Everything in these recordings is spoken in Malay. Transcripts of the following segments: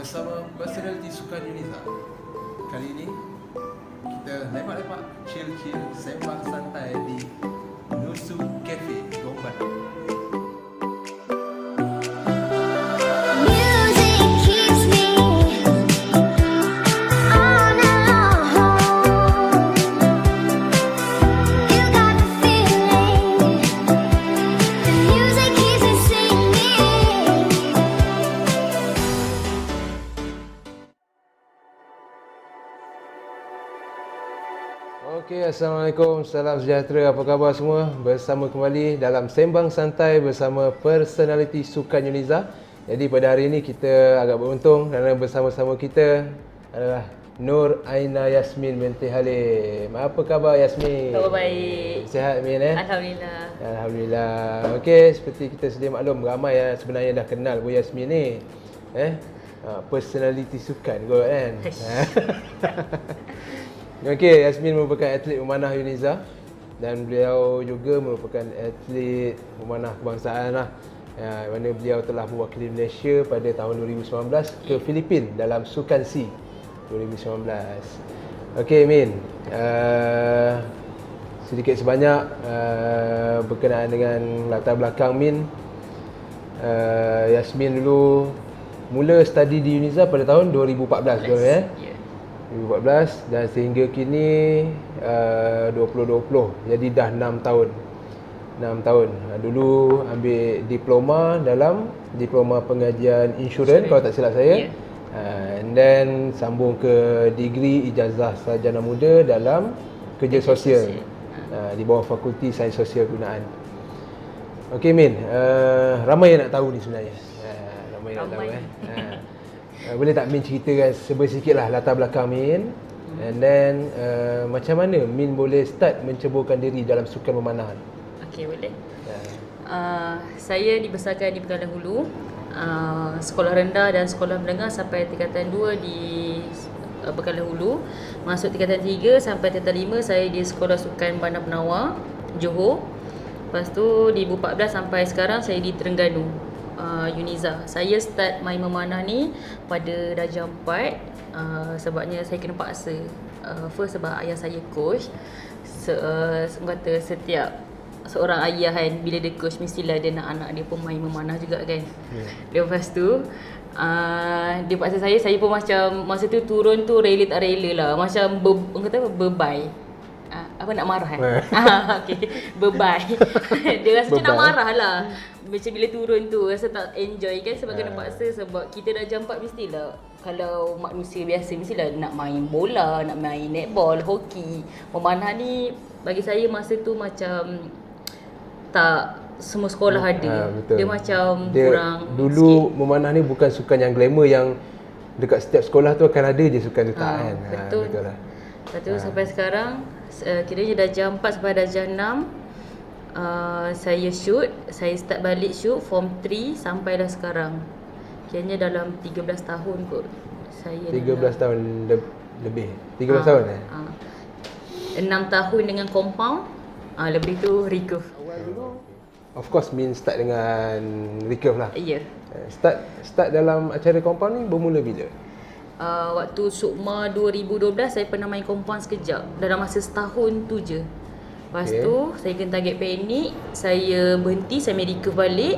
bersama personality Sukan Yuniza. Kali ini kita lepak-lepak, chill-chill, sembang santai di Nusu Cafe, Gombak. Okey, Assalamualaikum, salam sejahtera, apa khabar semua? Bersama kembali dalam Sembang Santai bersama personality Sukan Yuniza. Jadi pada hari ini kita agak beruntung kerana bersama-sama kita adalah Nur Aina Yasmin binti Halim. Apa khabar Yasmin? Khabar baik. Sihat Min Alhamdulillah. Alhamdulillah. Okey, seperti kita sedia maklum, ramai yang sebenarnya dah kenal Bu Yasmin ni. Personality sukan kot kan. Okey, Yasmin merupakan atlet memanah Yuniza dan beliau juga merupakan atlet memanah kebangsaan lah. Mana beliau telah mewakili Malaysia pada tahun 2019 ke Filipin dalam Sukan C 2019. Okey Min, sedikit sebanyak berkenaan dengan latar belakang Min. Yasmin dulu mula study di Yuniza pada tahun 2014 betul ya? 2014 dan sehingga kini 2020. Jadi dah 6 tahun. 6 tahun. Dulu ambil diploma dalam diploma pengajian insurans kalau tak silap saya. And then sambung ke degree ijazah sarjana muda dalam kerja sosial. Di bawah Fakulti Sains Sosial Gunaan. Okey Min, ramai yang nak tahu ni sebenarnya. Ramai nak tahu boleh tak Min ceritakan sedikit lah latar belakang Min, and then macam mana Min boleh start menceburkan diri dalam sukan memanah? Okey, boleh. Saya dibesarkan di Pekanbaru Hulu, sekolah rendah dan sekolah menengah sampai tingkatan 2 di Pekanbaru Hulu. Masuk tingkatan 3 sampai tingkatan 5 saya di Sekolah Sukan Bandar Penawar, Johor. Lepas tu di 2014 sampai sekarang saya di Terengganu, Yuniza. Saya start main memanah ni pada darjah 4, sebabnya saya kena paksa. First sebab ayah saya coach. Kata setiap seorang ayah kan, bila dia coach mestilah dia nak anak dia pun main memanah juga kan. Lepas tu dia paksa saya pun macam masa tu turun tu rela tak rela lah. Macam orang kata bebai. Apa nak marah kan? Okay. Bebai. Dia rasa macam nak marah lah. Macam bila turun tu rasa tak enjoy kan, sebab kena paksa. Sebab kita dah jam 4 mestilah, kalau manusia biasa mestilah nak main bola, nak main netball, hoki. Memanah ni bagi saya masa tu macam tak semua sekolah ada. Dia macam kurang dulu sikit. Memanah ni bukan sukan yang glamour yang dekat setiap sekolah tu akan ada je sukan tu tak kan. Betul. Betul lah. Lepas tu sampai sekarang kiranya darjah 4 sampai darjah 6 saya shoot. Saya start balik shoot form 3 sampai dah sekarang. Kiranya dalam 13 tahun kot saya 13 tahun lebih. 13 tahun 6 tahun dengan compound, lebih tu recurve. Awal dulu of course Min start dengan recurve lah. Ya. Start dalam acara compound ni bermula bila? Waktu Sukma 2012 saya pernah main compound sekejap. Dalam masa setahun tu je. Lepas tu saya kena target panik, saya berhenti, saya medical balik.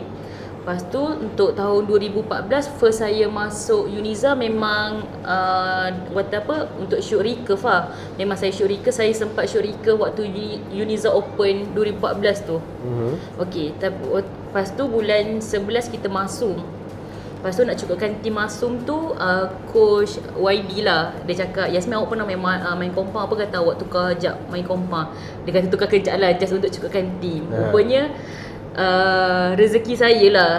Lepas tu untuk tahun 2014 first saya masuk Yuniza memang untuk shoot recurve lah. Memang saya shoot recurve, saya sempat shoot recurve waktu Yuniza Open 2014 tu. Okey, lepas tu bulan 11 kita masuk. Lepas tu nak cukupkan tim Masum tu, coach YB lah. Dia cakap, Yasmin awak pernah main kompa, apa kata awak tukar kejap main kompa. Dia kata tukar kejap lah just untuk cukupkan tim. Rupanya rezeki saya lah.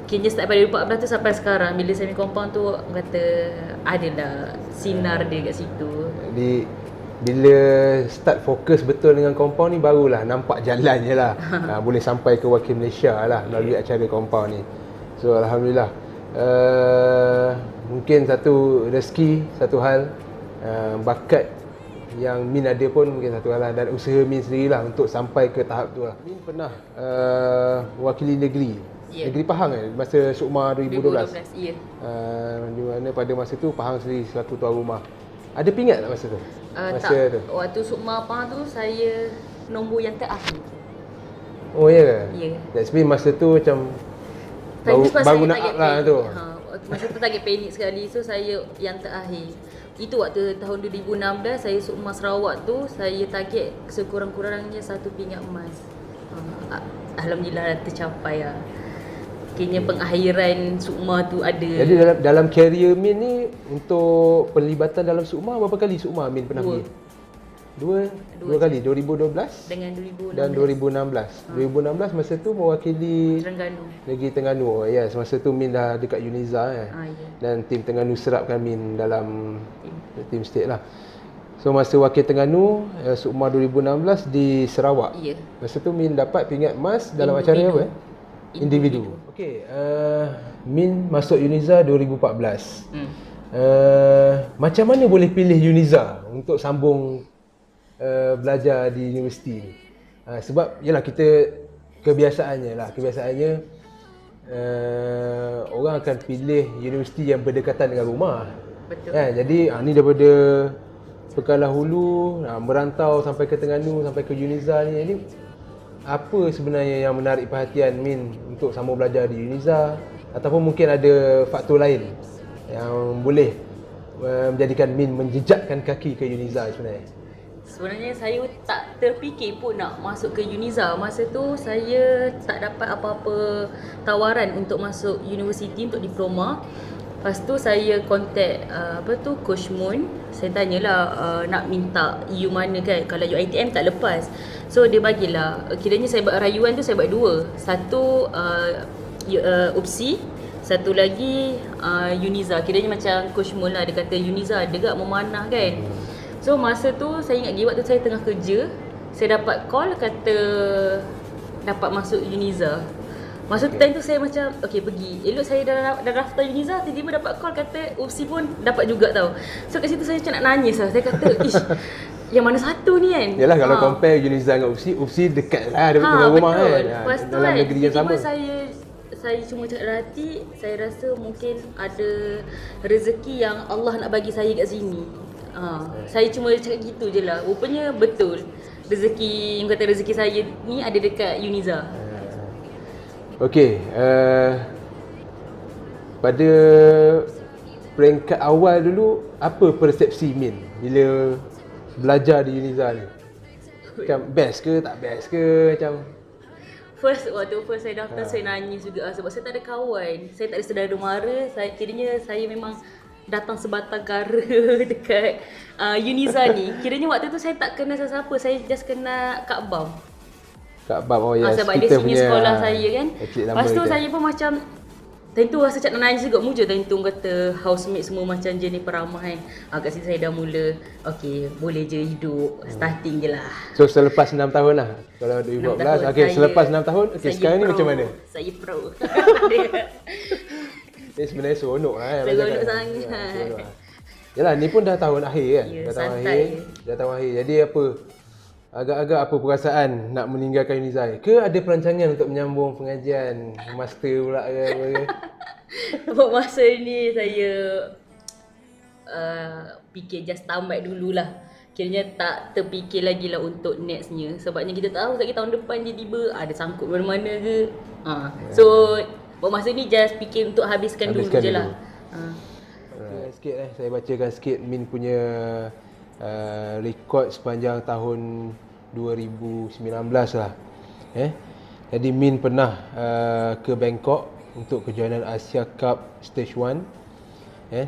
Kini start pada 2014 tu sampai sekarang. Bila saya main kompa tu, kata adalah sinar dia kat situ. Jadi bila start fokus betul dengan compound ni, barulah nampak jalan je lah. Boleh sampai ke wakil Malaysia lah melalui acara compound ni. So Alhamdulillah. Mungkin satu rezeki, satu hal, bakat yang Min ada pun mungkin satu hal lah, dan usaha Min sendirilah untuk sampai ke tahap tu lah. Min pernah wakili negeri Ya. Negeri Pahang masa Sukma 2012. 2012, ya. Di mana pada masa tu Pahang sendiri selaku tuan rumah. Ada pingat tak masa tu? Masa Tak, tu. waktu Sukma Pahang tu saya nombor yang terakhir. Oh ya ke? Ya. That's mean masa tu macam Time tu sebab baru saya nak target up lah panik. tu. Masa tu target panik sekali, so saya yang terakhir. Itu waktu tahun 2016 saya Sukma Sarawak tu, saya target sekurang-kurangnya 1 pingat emas. Alhamdulillah tercapai lah. Kayaknya pengakhiran Sukma tu ada. Jadi dalam career Min ni, untuk pelibatan dalam Sukma, berapa kali Sukma Min pernah pergi? Dua kali, 2012 dengan 2016 dan 2016. 2016 masa tu mewakili Terengganu. Negeri Terengganu. Yes, masa tu Min dah dekat Uniza Ya. Dan tim Terengganu serapkan Min dalam tim state lah. So masa wakil Terengganu, Sukma 2016 di Sarawak. Ya. Masa tu Min dapat pingat emas dalam acara apa? Individu. Okey, Min masuk Uniza 2014. Macam mana boleh pilih Uniza untuk sambung belajar di universiti ni? Sebab yalah kita kebiasaannya orang akan pilih universiti yang berdekatan dengan rumah. Betul. Jadi ni daripada Pekalah Hulu merantau sampai ke Terengganu, sampai ke Uniza ni apa sebenarnya yang menarik perhatian Min untuk sambung belajar di Uniza, ataupun mungkin ada faktor lain yang boleh menjadikan Min menjejakkan kaki ke Uniza sebenarnya? Sebenarnya saya tak terfikir pun nak masuk ke Uniza. Masa tu saya tak dapat apa-apa tawaran untuk masuk universiti untuk diploma. Lepas tu saya contact Coach Moon. Saya tanyalah nak minta EU mana kan. Kalau UiTM tak lepas. So dia bagilah. Kiranya saya buat rayuan tu saya buat 2. Satu UPSI, satu lagi Uniza. Kiranya macam Coach Moon lah, dia kata Uniza ada gak memanah kan. So masa tu saya ingat lagi waktu saya tengah kerja, saya dapat call kata dapat masuk Uniza. Masa tu time tu saya macam okey pergi. Elok saya dah daftar Uniza, tiba-tiba dapat call kata UPSI pun dapat juga tau. So kat situ saya macam nak nangis lah. Saya kata ish, yang mana satu ni kan? Yalah kalau compare Uniza dengan UPSI dekat lah dengan rumah betul. kan. Lepas tu dalam kan, negeri yang sama. saya cuma cakap dalam hati, saya rasa mungkin ada rezeki yang Allah nak bagi saya kat sini. Saya cuma cakap gitu je lah. Rupanya betul. Rezeki, yang kata rezeki saya ni ada dekat Uniza. Okey, pada peringkat awal dulu, apa persepsi Min bila belajar di Uniza ni? Macam best ke, tak best ke, macam? Waktu saya daftar saya nangis juga sebab saya tak ada kawan. Saya tak ada saudara mara. Kiranya saya memang datang sebatang kara dekat Uniza ni. Kiranya waktu tu saya tak kenal siapa-siapa. Saya just kenal Kak Bam. Kak Bam, oh yes. Sebab dia senior sekolah saya kan. Lepas tu saya pun macam time tu rasa macam nak nangis juga. Muja time tu kata housemate semua macam jenis peramah kan. Kat situ saya dah mula okay, boleh je hidup. Starting je lah. So selepas 6 tahun lah. Kalau 2014, okay, selepas 6 tahun, okay, sekarang ni macam mana? Saya pro. Ni sebenarnya seronok lah. Seronok sangat. Yalah, ni pun dah tahun akhir kan? Ya, dah tahun santai. akhir. Dah tahun akhir. Jadi apa? Agak-agak apa perasaan nak meninggalkan Uniza? Ke ada perancangan untuk menyambung pengajian master pula ke apa ke? Masa ni saya fikir just tamat dululah. Kiranya tak terfikir lagi lah untuk nextnya. Sebabnya kita tahu lagi tahun depan tiba-tiba ada sangkut mana-mana ke. So masa ni just fikir untuk habiskan dulu je lah. Sikit saya bacakan sikit Min punya rekod sepanjang tahun 2019 lah. Jadi Min pernah ke Bangkok untuk kejohanan Asia Cup Stage 1.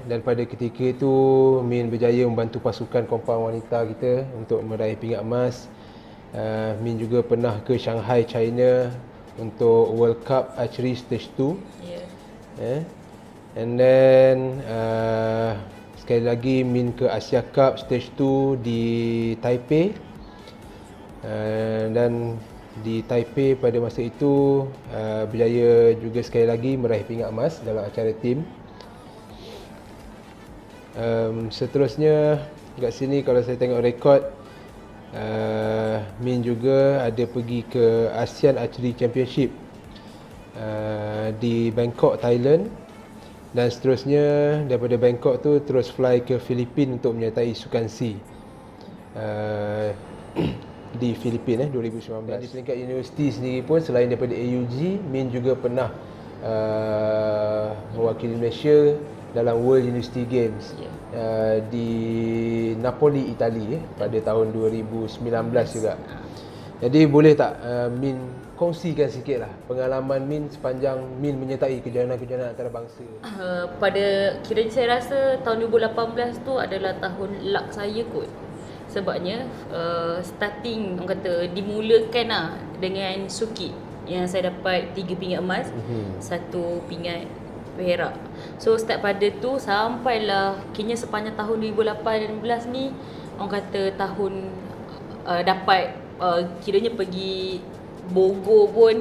Dan pada ketika itu Min berjaya membantu pasukan compound wanita kita untuk meraih pingat emas. Min juga pernah ke Shanghai, China untuk World Cup Archery Stage 2. And then sekali lagi Min ke Asia Cup Stage 2 di Taipei. Dan di Taipei pada masa itu berjaya juga sekali lagi meraih pingat emas dalam acara tim. Seterusnya kat sini kalau saya tengok rekod, Min juga ada pergi ke ASEAN Archery Championship di Bangkok, Thailand, dan seterusnya daripada Bangkok tu terus fly ke Filipina untuk menyertai Sukan C di Filipina 2019. Di peringkat universiti sendiri pun selain daripada AUG, Min juga pernah mewakili Malaysia dalam World University Games di Napoli, Itali pada tahun 2019 juga. Jadi boleh tak Min kongsikan sikit lah pengalaman Min sepanjang Min menyertai kejohanan-kejohanan antarabangsa? Pada kiranya saya rasa tahun 2018 tu adalah tahun luck saya kot. Sebabnya starting orang kata dimulakan lah dengan Suki yang saya dapat 3 pingat emas, 1 pingat perak. So start pada tu sampailah kini sepanjang tahun 2018 ni orang kata tahun dapat kiranya pergi Bogor pun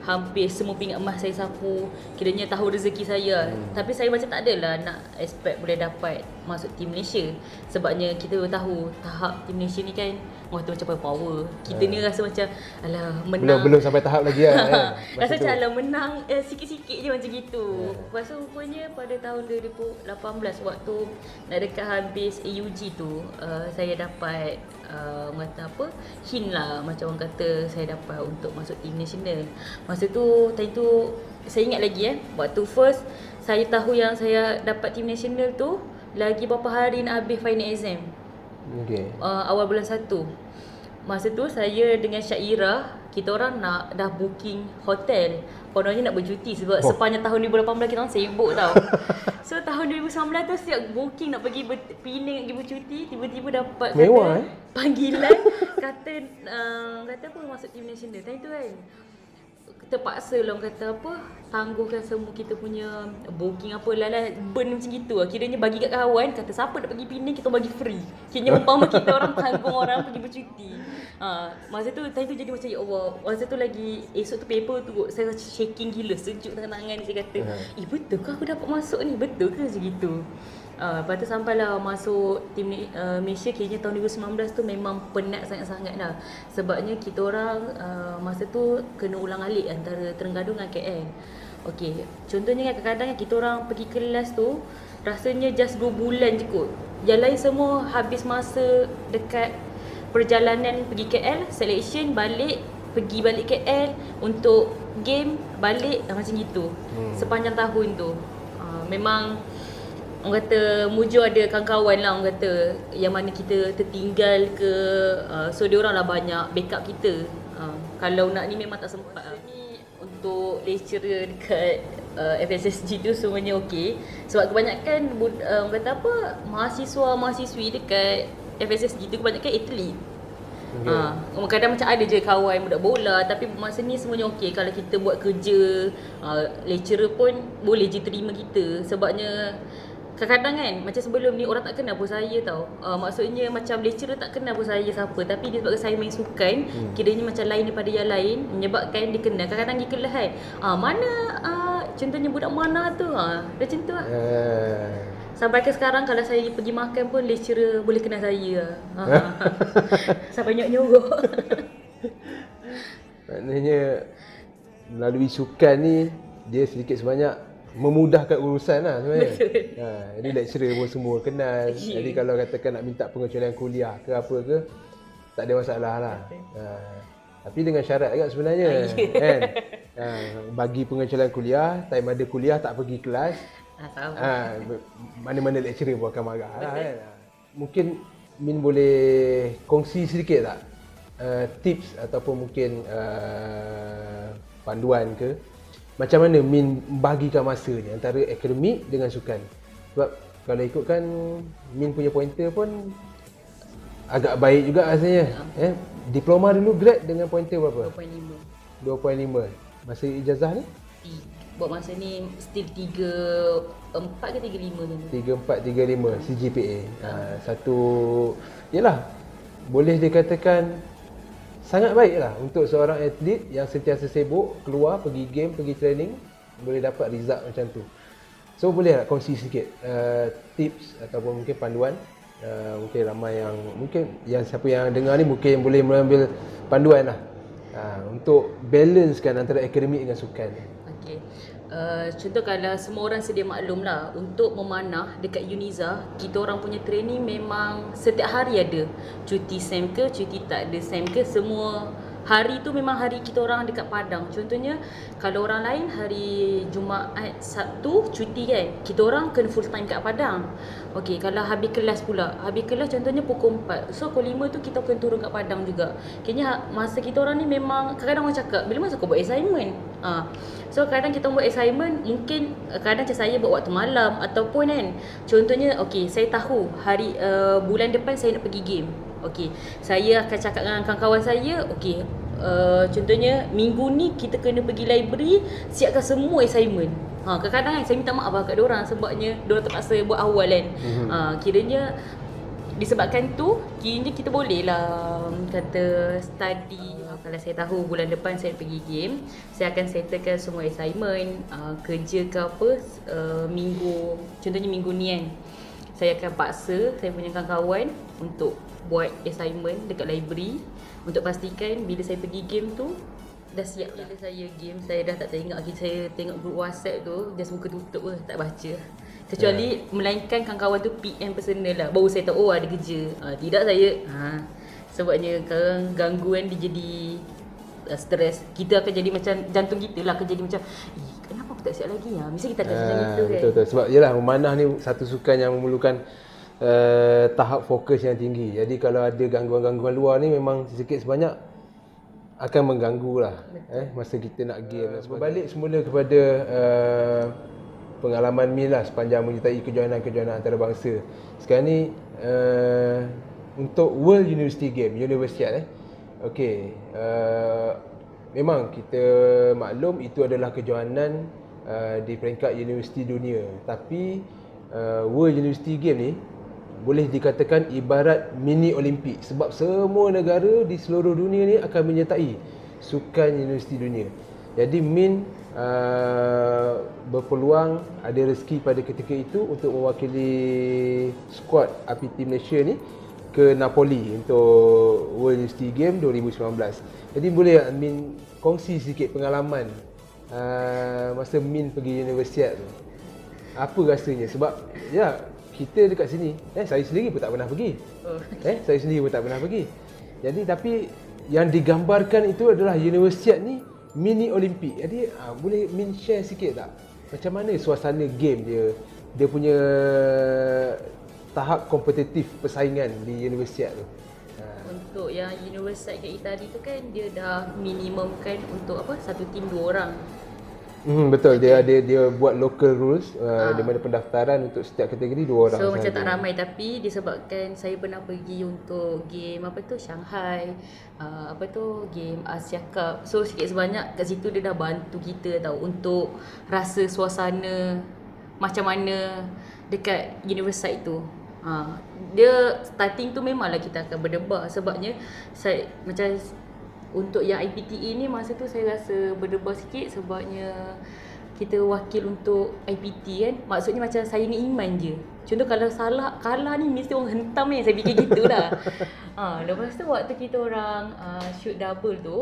hampir semua pingat emas saya sapu. Kiranya tahun rezeki saya. Tapi saya macam tak adalah nak expect boleh dapat masuk tim Malaysia. Sebabnya kita tahu tahap tim Malaysia ni kan orang tu macam power. Kita ni rasa macam alah menang. Belum sampai tahap lagi lah. Rasa macam alah menang sikit-sikit je macam gitu. Lepas tu rupanya pada tahun 2018 waktu nak dekat habis AUG tu saya dapat kata apa, hint lah macam orang kata saya dapat untuk masuk tim nasional. Masa tu time tu saya ingat lagi waktu first saya tahu yang saya dapat tim nasional tu lagi berapa hari nak habis final exam. Awal bulan 1. Masa tu saya dengan Syairah, kita orang nak dah booking hotel. Kononnya nak bercuti sebab sepanjang tahun 2018 kita orang sibuk tau. So tahun 2019 tu siap booking nak pergi Penang nak pergi bercuti, tiba-tiba dapat mewah, panggilan kata apa masuk tim nasional. Time tu kan terpaksa lah orang kata apa, tangguhkan semua kita punya booking apa lah burn macam gitu lah. Kiranya bagi kat kawan, kata siapa nak pergi Penang kita bagi free. Kiranya umpama kita orang tanggung orang pergi bercuti. Masa tu time tu jadi macam ya Allah. Masa tu lagi esok tu paper tu saya shaking gila, sejuk tangan-tangan. Saya kata betul ke aku dapat masuk ni, betul ke macam gitu. Lepas tu sampailah masuk tim Malaysia. Kayaknya tahun 2019 tu memang penat sangat-sangat dah. Sebabnya kita orang masa tu kena ulang alik antara Terengganu dengan KL. Okey, contohnya kan kadang-kadang kita orang pergi kelas tu rasanya just 2 bulan je kot. Yang lain semua habis masa dekat perjalanan pergi KL, selection balik, pergi balik KL untuk game, balik macam gitu. Sepanjang tahun tu memang orang kata mujur ada kawan-kawan lah orang kata yang mana kita tertinggal ke, so dia orang lah banyak backup kita. Kalau nak ni memang tak sempat lah. Ni untuk lecturer dekat FSSG tu semuanya okey. Sebab kebanyakan orang kata apa, mahasiswa-mahasiswi dekat FSSG tu kebanyakan atlet. Kadang macam ada je kawan budak bola, tapi masa ni semuanya okey. Kalau kita buat kerja, lecturer pun boleh je terima kita. Sebabnya kadang-kadang kan macam sebelum ni orang tak kenal pun saya tau. Maksudnya macam lecturer tak kenal pun saya siapa, tapi dia sebab saya main sukan, kiranya macam lain daripada yang lain, menyebabkan dia kenal. Kadang-kadang pergi kelas kan, mana contohnya budak mana tu, macam tu lah. Sampai ke sekarang kalau saya pergi makan pun lecturer boleh kenal saya. Sampai nyok-nyok. Maknanya melalui sukan ni dia sedikit sebanyak memudahkan urusan lah sebenarnya. Jadi lecturer pun semua kenal. Jadi kalau katakan nak minta pengecualian kuliah ke apa ke, tak ada masalah lah. Tapi dengan syarat juga sebenarnya kan. Bagi pengecualian kuliah, time ada kuliah tak pergi kelas, mana-mana lecturer pun akan marah lah kan. Mungkin Min boleh kongsi sedikit tak tips ataupun mungkin panduan ke, macam mana Min bagikan masa ni antara akademik dengan sukan? Sebab kalau ikutkan Min punya pointer pun agak baik juga rasanya. Diploma dulu grade dengan pointer berapa? 2.5. 2.5. Masa ijazah ni? Buat masa ni still 3.4 ke 3.5 tu. 3.4, 3.5 CGPA. Satu, yelah, boleh dikatakan sangat baiklah untuk seorang atlet yang sentiasa sibuk, keluar, pergi game, pergi training, boleh dapat result macam tu. So boleh tak kongsi sikit tips ataupun mungkin panduan, mungkin ramai yang, mungkin yang siapa yang dengar ni mungkin boleh mengambil panduan lah untuk balancekan antara akademik dengan sukan. Okay. Contoh kalau semua orang sedia maklum lah, untuk memanah dekat Uniza, kita orang punya training memang setiap hari ada. Cuti SEM ke, cuti tak ada SEM ke, semua hari tu memang hari kita orang dekat Padang. Contohnya kalau orang lain hari Jumaat, Sabtu cuti kan, kita orang kena full time kat Padang. Okey, kalau habis kelas pula, habis kelas contohnya pukul 4, so pukul 5 tu kita kena turun kat Padang juga. Kayaknya masa kita orang ni memang kadang-kadang orang cakap, bila masa kau buat assignment? So kadang kita buat assignment, mungkin kadang macam saya buat waktu malam ataupun kan, contohnya okey, saya tahu hari bulan depan saya nak pergi game. Okey, saya akan cakap dengan kawan-kawan saya, okey, contohnya minggu ni kita kena pergi library, siapkan semua assignment. Kadang-kadang saya minta maaf lah kat diorang sebabnya diorang terpaksa buat awal kan. Kiranya disebabkan tu, kiranya kita boleh lah kata study. Kalau saya tahu bulan depan saya pergi game, saya akan settlekan semua assignment, kerja ke apa, minggu, contohnya minggu ni kan, saya akan paksa saya punya kawan-kawan untuk buat assignment dekat library untuk pastikan bila saya pergi game tu dah siap. Bila saya game, saya dah tak tengok lagi, saya tengok group WhatsApp tu just buka tutup je, tak baca. Kecuali melainkan kawan-kawan tu PM personal lah, baru saya tahu ada kerja. Tidak saya sebabnya sekarang gangguan dia jadi stres. Kita akan jadi macam jantung kita lah akan jadi macam kenapa aku tak siap lagi ya. Mesti kita akan macam itu kan. Betul. Sebab yelah memanah ni satu sukan yang memerlukan tahap fokus yang tinggi. Jadi kalau ada gangguan-gangguan luar ni memang sedikit sebanyak akan mengganggu lah masa kita nak game. Berbalik semula kepada pengalaman Min lah sepanjang menyertai kejohanan-kejohanan antarabangsa. Sekarang ni untuk World University Game, Universiad okey, memang kita maklum itu adalah kejohanan di peringkat universiti dunia. Tapi World University Game ni boleh dikatakan ibarat mini Olimpik, sebab semua negara di seluruh dunia ni akan menyertai sukan universiti dunia. Jadi Min berpeluang, ada rezeki pada ketika itu untuk mewakili skuad RPT Malaysia ni ke Napoli untuk World University Game 2019. Jadi boleh Min kongsi sikit pengalaman masa Min pergi Universiad tu. Apa rasanya? Sebab ya kita dekat sini, saya sendiri pun tak pernah pergi. Saya sendiri pun tak pernah pergi. Jadi tapi yang digambarkan itu adalah Universiad ni mini Olimpik. Jadi boleh Min share sikit tak? Macam mana suasana game dia punya tahap kompetitif persaingan di Universiad tu? Untuk yang Universiad kat Itali tu kan dia dah minimumkan untuk apa, satu tim 2 orang. Betul, dia buat local rules di mana pendaftaran untuk setiap kategori 2 orang. So macam tak ramai, tapi disebabkan saya pernah pergi untuk game apa tu Shanghai, game Asia Cup. So sikit sebanyak kat situ dia dah bantu kita tahu untuk rasa suasana macam mana dekat Universiad tu. Dia starting tu memanglah kita akan berdebar, sebabnya saya macam untuk yang IPTE ni masa tu saya rasa berdebar sikit sebabnya kita wakil untuk IPT kan. Maksudnya macam saya dengan Iman je. Contoh kalau kalah ni mesti orang hentam ni, saya fikir gitu dah. Lepas tu waktu kita orang shoot double tu,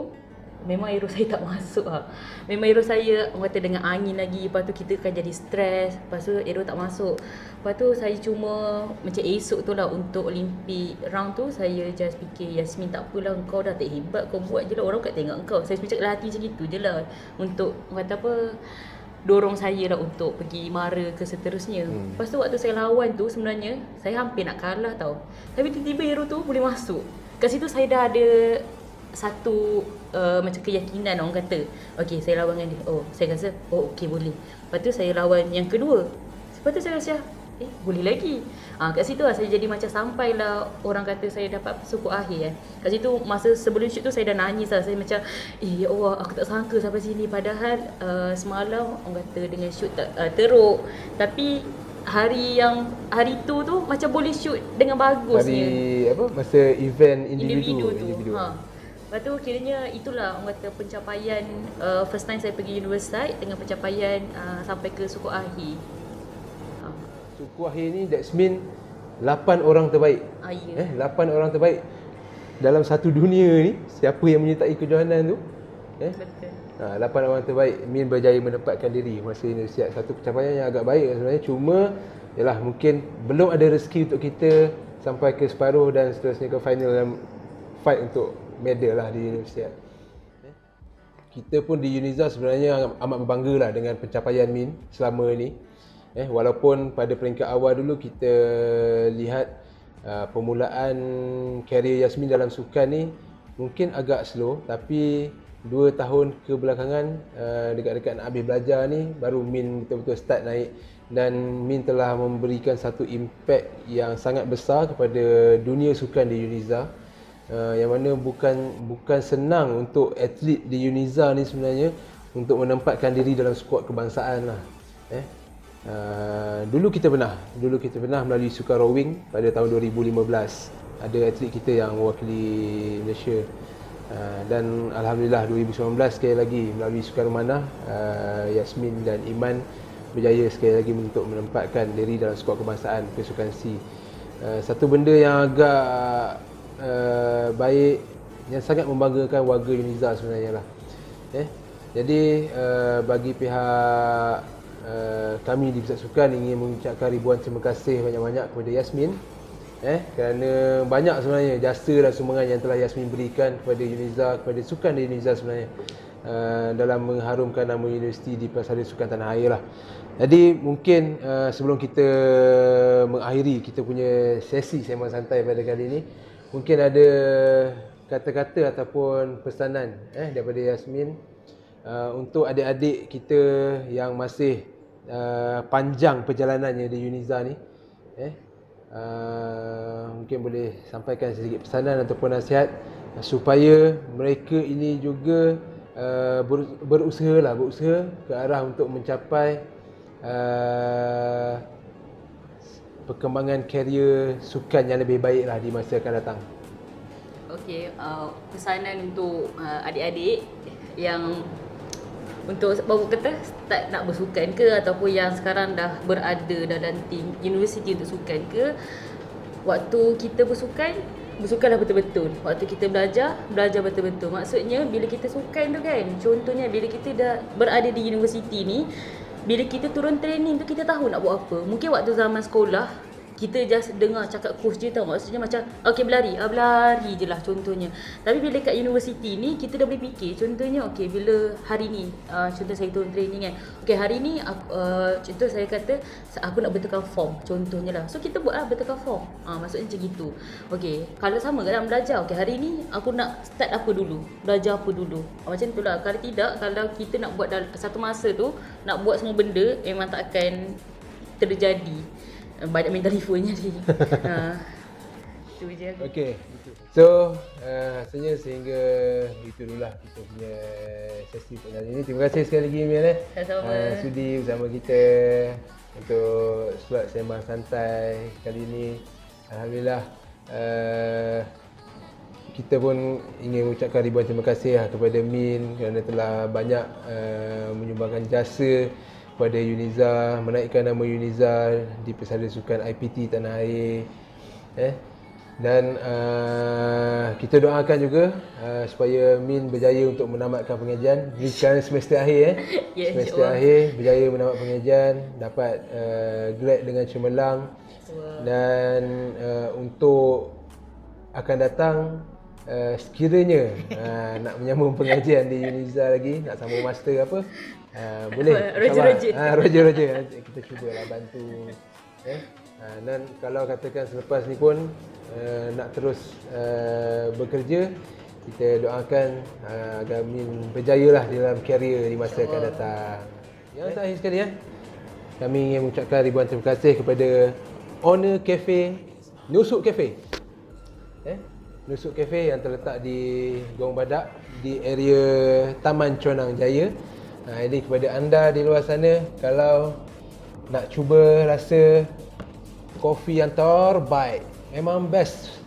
memang arrow saya tak masuk lah. Memang arrow saya orang kata dengan angin lagi, lepas tu kita akan jadi stres, lepas tu arrow tak masuk. Lepas tu saya cuma macam esok tu lah untuk Olympic round tu, saya just fikir Yasmin tak apalah, kau dah tak hebat, kau buat je lah, orang kat tengok kau. Saya macam hati macam gitu je lah, untuk orang kata apa, dorong saya lah untuk pergi mara ke seterusnya. Lepas tu waktu saya lawan tu sebenarnya saya hampir nak kalah tau, tapi tiba-tiba arrow tu boleh masuk. Kat situ saya dah ada satu macam keyakinan orang kata, okey saya lawan dengan dia, saya rasa okey boleh. Lepas tu saya lawan yang kedua, lepas tu saya rasa boleh lagi. Kat situ lah saya jadi macam sampailah orang kata saya dapat suku akhir kan. Kat situ masa sebelum shoot tu saya dah nangis lah. Saya macam ya Allah, aku tak sangka sampai sini. Padahal semalam orang kata dengan shoot tak teruk, tapi hari tu macam boleh shoot dengan bagusnya. Hari apa, masa event individu tu. Lepas tu kiranya itulah orang kata pencapaian first time saya pergi Universiad dengan pencapaian sampai ke suku akhir. Suku akhir ni that's mean 8 orang terbaik. 8 orang terbaik dalam satu dunia ni. Siapa yang menyertai kejohanan tu Betul. 8 orang terbaik Min berjaya menempatkan diri masa Universiad. Satu pencapaian yang agak baik sebenarnya, cuma yalah mungkin belum ada rezeki untuk kita sampai ke separuh dan seterusnya ke final dan fight untuk medal lah di Universiad. Kita pun di Uniza sebenarnya amat berbangga lah dengan pencapaian Min selama ni. Walaupun pada peringkat awal dulu kita lihat permulaan karier Yasmin dalam sukan ni mungkin agak slow, tapi 2 tahun kebelakangan dekat-dekat nak habis belajar ni baru Min betul-betul start naik, dan Min telah memberikan satu impact yang sangat besar kepada dunia sukan di Uniza. Yang mana bukan senang untuk atlet di Uniza ni sebenarnya untuk menempatkan diri dalam skuad kebangsaan lah. Dulu kita pernah melalui sukan rowing pada tahun 2015. Ada atlet kita yang mewakili Malaysia. Dan alhamdulillah 2019 sekali lagi melalui sukan memanah, Yasmin dan Iman berjaya sekali lagi untuk menempatkan diri dalam skuad kebangsaan ke sukan C. Satu benda yang agak baik, yang sangat membanggakan warga Uniza sebenarnya lah. Jadi bagi pihak kami di Pusat Sukan ingin mengucapkan ribuan terima kasih banyak-banyak kepada Yasmin, kerana banyak sebenarnya jasa dan sumbangan yang telah Yasmin berikan kepada Uniza, kepada sukan di Uniza sebenarnya, dalam mengharumkan nama universiti di Persada Sukan Tanah Air lah. Jadi mungkin sebelum kita mengakhiri kita punya sesi sembang santai pada kali ini, mungkin ada kata-kata ataupun pesanan daripada Yasmin untuk adik-adik kita yang masih panjang perjalanannya di Uniza ni. Mungkin boleh sampaikan sedikit pesanan ataupun nasihat supaya mereka ini juga berusaha ke arah untuk mencapai perkembangan karier sukan yang lebih baik lah di masa akan datang. Okey, pesanan untuk adik-adik yang untuk baru kata start nak bersukan ke, ataupun yang sekarang dah berada dalam tim universiti untuk sukan ke, waktu kita bersukanlah betul-betul. Waktu kita belajar betul-betul. Maksudnya bila kita sukan tu kan, contohnya bila kita dah berada di universiti ni, bila kita turun training tu kita tahu nak buat apa. Mungkin waktu zaman sekolah kita just dengar cakap coach je tau. Maksudnya macam okey berlari je lah contohnya. Tapi bila kat universiti ni kita dah boleh fikir. Contohnya okey bila hari ni contoh saya turun training kan. Okey hari ni contoh saya kata aku nak betulkan form contohnya lah. So kita buat lah betulkan form. Maksudnya macam gitu. Okey kalau sama dalam belajar, okey hari ni aku nak start apa dulu, belajar apa dulu. Macam tu lah. Kalau tidak, kalau kita nak buat dalam satu masa tu nak buat semua benda, memang tak akan terjadi. Banyak main telefonnya ni. Itu je aku. Okey. So, rasanya sehingga itu dululah kita punya sesi pada hari ini. Terima kasih sekali lagi Min Sama-sama. sudi bersama kita untuk slot sembang santai kali ini. Alhamdulillah kita pun ingin mengucapkan ribuan terima kasih kepada Min kerana telah banyak menyumbangkan jasa kepada Uniza, menaikkan nama Uniza di Persada Sukan IPT Tanah Air. Dan kita doakan juga supaya Min berjaya untuk menamatkan pengajian di sekarang semester akhir Ya, semester insya-Allah. akhir berjaya menamat pengajian, dapat grad dengan cemerlang. Dan untuk akan datang sekiranya nak menyambung pengajian di Uniza lagi, nak sambung master apa, boleh Roger kita cubalah bantu. Dan kalau katakan selepas ni pun nak terus bekerja, kita doakan agar Min berjayalah dalam karier di masa akan datang. Yang terakhir sekali kami ingin mengucapkan ribuan terima kasih kepada Owner Cafe Nusuk Cafe. Nusuk Cafe yang terletak di Gong Badak di area Taman Chonang Jaya. Jadi kepada anda di luar sana, kalau nak cuba rasa kopi yang terbaik, memang best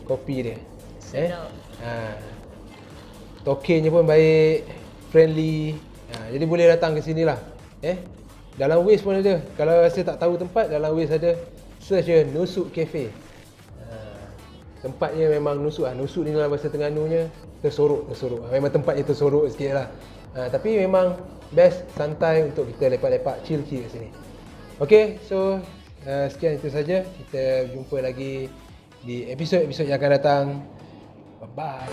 kopi dia. Sedap. Tokennya pun baik, friendly. Jadi boleh datang ke sini lah. Dalam Waze pun ada. Kalau rasa tak tahu tempat, dalam Waze ada. Search je Nusuk Cafe. tempatnya memang nusuk lah. Nusuk ni dalam bahasa Terengganu-nya tersorok. Memang tempatnya tersorok sikit lah. Tapi memang best, santai untuk kita lepak-lepak, chill kat sini. Okay, so sekian itu saja. Kita jumpa lagi di episod-episod yang akan datang. Bye-bye.